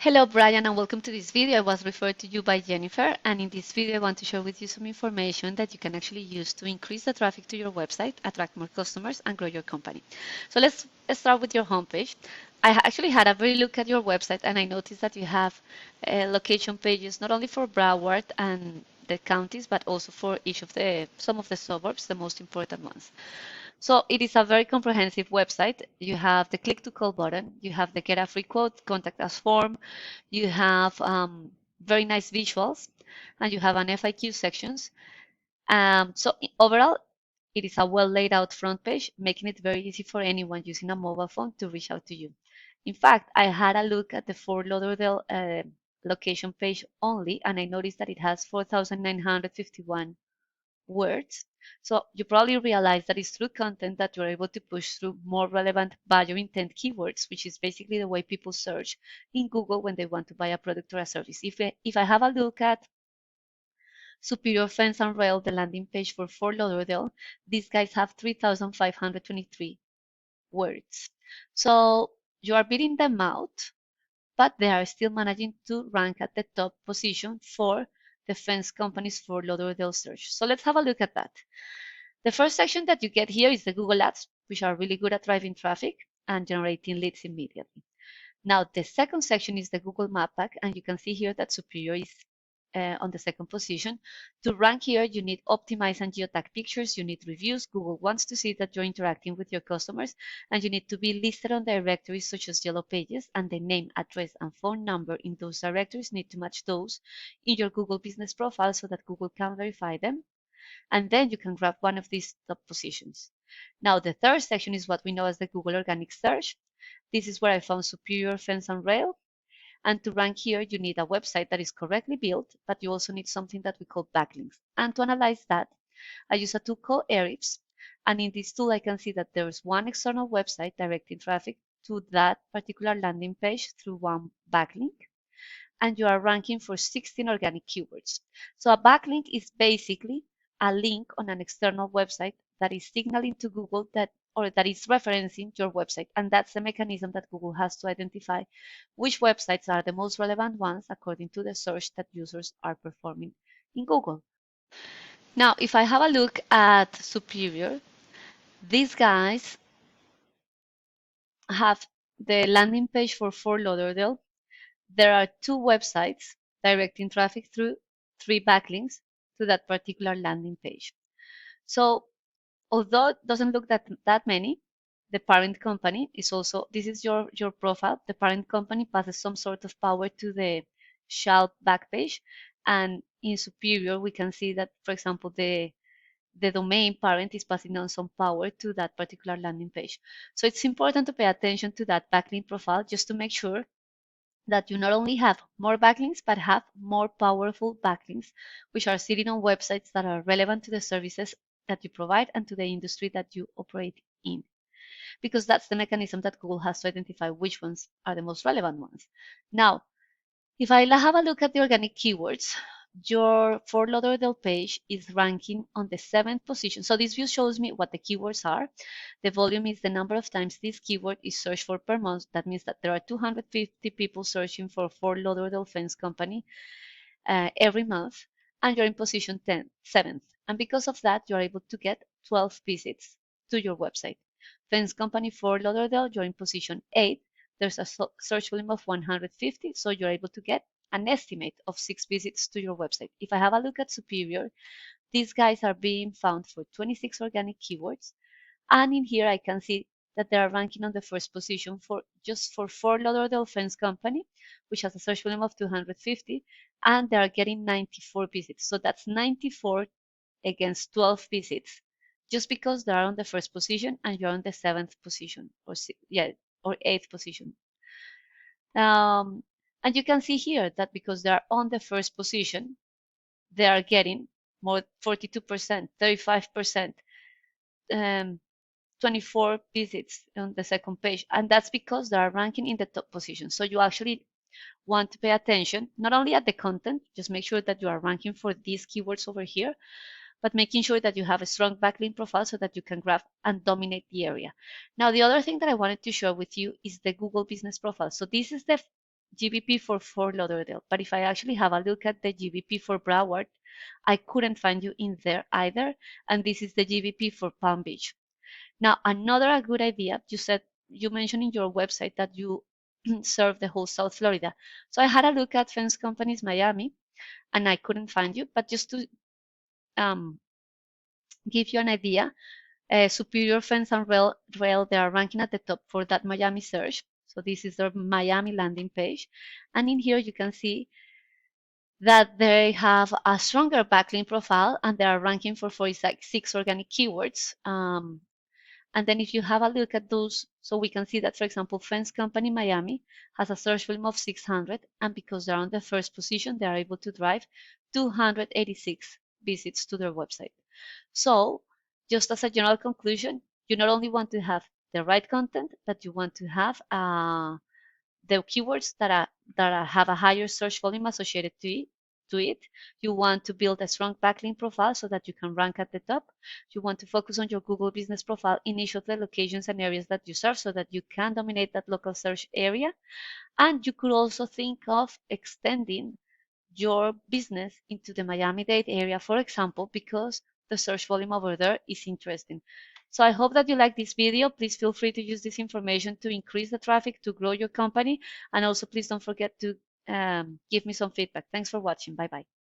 Hello Brian and welcome to this video. I was referred to you by Jennifer, and in this video I want to share with you some information that you can actually use to increase the traffic to your website, attract more customers and grow your company. So let's start with your homepage. I actually had a very look at your website and I noticed that you have location pages not only for Broward and the counties but also for each of some of the suburbs, the most important ones. So it is a very comprehensive website. You have the click to call button, you have the get a free quote, contact us form, you have very nice visuals, and you have an FAQ sections. So overall, it is a well laid out front page, making it very easy for anyone using a mobile phone to reach out to you. In fact, I had a look at the Fort Lauderdale location page only, and I noticed that it has 4,951 words. So you probably realize that it's through content that you're able to push through more relevant buyer intent keywords, which is basically the way people search in Google when they want to buy a product or a service. If I have a look at Superior Fence and Rail, the landing page for Fort Lauderdale, these guys have 3,523 words. So you are beating them out, but they are still managing to rank at the top position for the fence companies for Lauderdale search. So let's have a look at that. The first section that you get here is the Google Ads, which are really good at driving traffic and generating leads immediately. Now, the second section is the Google Map Pack, and you can see here that Superior is on the second position. To rank here, you need optimize and geotag pictures, you need reviews. Google wants to see that you're interacting with your customers, and you need to be listed on directories such as Yellow Pages, and the name, address, and phone number in those directories need to match those in your Google business profile so that Google can verify them. And then you can grab one of these top positions. Now, the third section is what we know as the Google Organic Search. This is where I found Superior Fence and Rail. And to rank here, you need a website that is correctly built, but you also need something that we call backlinks. And to analyze that, I use a tool called Ahrefs. And in this tool, I can see that there is one external website directing traffic to that particular landing page through one backlink. And you are ranking for 16 organic keywords. So a backlink is basically a link on an external website that is signaling to Google that is referencing your website. And that's the mechanism that Google has to identify which websites are the most relevant ones according to the search that users are performing in Google. Now, if I have a look at Superior, these guys have the landing page for Fort Lauderdale. There are two websites directing traffic through 3 backlinks to that particular landing page. So although it doesn't look that many, the parent company is also, this is your profile. The parent company passes some sort of power to the shell back page. And in Superior, we can see that, for example, the domain parent is passing on some power to that particular landing page. So it's important to pay attention to that backlink profile just to make sure that you not only have more backlinks, but have more powerful backlinks, which are sitting on websites that are relevant to the services that you provide and to the industry that you operate in. Because that's the mechanism that Google has to identify which ones are the most relevant ones. Now, if I have a look at the organic keywords, your Fort Lauderdale page is ranking on the 7th position. So this view shows me what the keywords are. The volume is the number of times this keyword is searched for per month. That means that there are 250 people searching for Fort Lauderdale Fence Company every month, and you're in position 7th. And because of that, you're able to get 12 visits to your website. Fence Company Fort Lauderdale, you're in position 8. There's a search volume of 150, so you're able to get an estimate of 6 visits to your website. If I have a look at Superior, these guys are being found for 26 organic keywords. And in here, I can see that they are ranking on the first position for Fort Lauderdale Fence Company, which has a search volume of 250, and they are getting 94 visits. So that's 94 against 12 visits, just because they are on the first position and you're on the 7th position, or 8th position. And you can see here that because they are on the first position, they are getting more 42%, 35%, 24 visits on the second page. And that's because they are ranking in the top position. So you actually want to pay attention, not only at the content, just make sure that you are ranking for these keywords over here, but making sure that you have a strong backlink profile so that you can grab and dominate the area. Now, the other thing that I wanted to share with you is the Google Business Profile. So this is GBP for Fort Lauderdale. But if I actually have a look at the GBP for Broward, I couldn't find you in there either. And this is the GBP for Palm Beach. Now, another good idea, you mentioned in your website that you serve the whole South Florida. So I had a look at Fence Companies Miami, and I couldn't find you. But just to give you an idea, Superior Fence and Rail, they are ranking at the top for that Miami search. So this is their Miami landing page. And in here, you can see that they have a stronger backlink profile, and they are ranking for 46 organic keywords. And then if you have a look at those, so we can see that, for example, Fence Company Miami has a search volume of 600, and because they're on the first position, they are able to drive 286 visits to their website. So just as a general conclusion, you not only want to have the right content, but you want to have the keywords that have a higher search volume associated to it. You want to build a strong backlink profile so that you can rank at the top. You want to focus on your Google business profile in each of the locations and areas that you serve so that you can dominate that local search area. And you could also think of extending your business into the Miami-Dade area, for example, because the search volume over there is interesting. So I hope that you like this video. Please feel free to use this information to increase the traffic, to grow your company. And also, please don't forget to give me some feedback. Thanks for watching. Bye-bye.